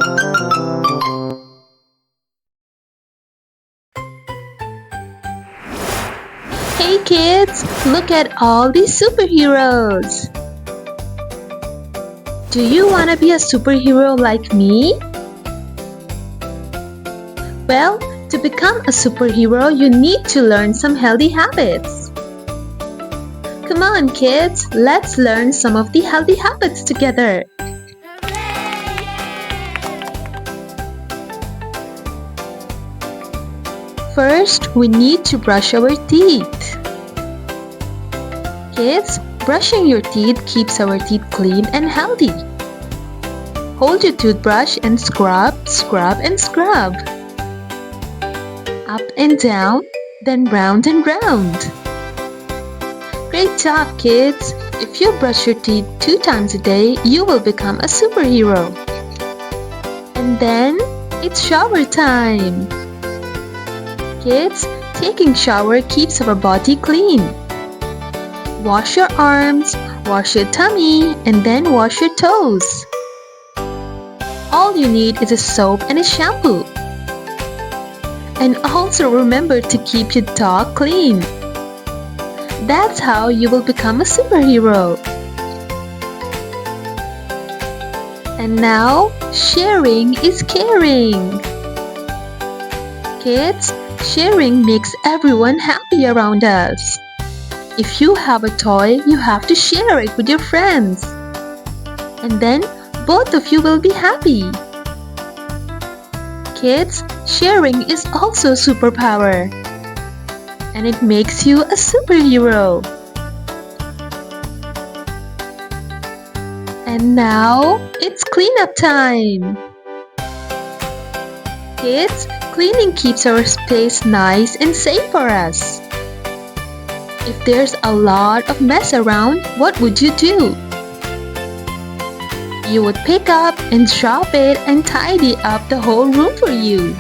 Hey kids, look at all these superheroes! Do you want to be a superhero like me? Well, to become a superhero, you need to learn some healthy habits. Come on kids, let's learn some of the healthy habits together. First, we need to brush our teeth. Kids, brushing your teeth keeps our teeth clean and healthy. Hold your toothbrush and scrub, scrub, and scrub. Up and down, then round and round. Great job, kids! If you brush your teeth 2 times a day, you will become a superhero. And then, it's shower time. Kids, taking shower keeps our body clean. Wash your arms, wash your tummy, and then wash your toes. All you need is a soap and a shampoo. And also remember to keep your dog clean. That's how you will become a superhero. And now, sharing is caring. Kids, sharing makes everyone happy around us. If you have a toy, you have to share it with your friends. And then, both of you will be happy. Kids, sharing is also a superpower. And it makes you a superhero. And now, it's cleanup time. Kids, cleaning keeps our space nice and safe for us. If there's a lot of mess around, what would you do? You would pick up and drop it and tidy up the whole room for you.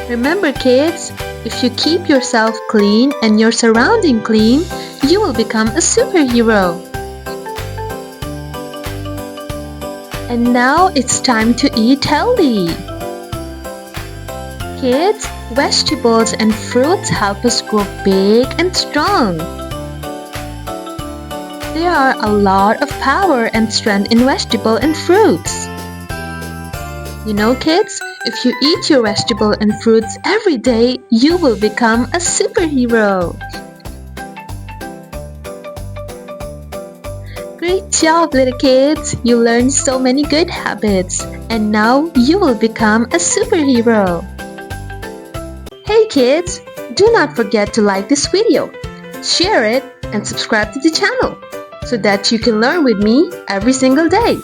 Remember kids, if you keep yourself clean and your surrounding clean, you will become a superhero. And now it's time to eat healthy. Kids, vegetables and fruits help us grow big and strong. There are a lot of power and strength in vegetable and fruits. You know kids, if you eat your vegetable and fruits every day, you will become a superhero. Great job little kids, you learned so many good habits and now you will become a superhero. Hey kids, do not forget to like this video, share it and subscribe to the channel so that you can learn with me every single day.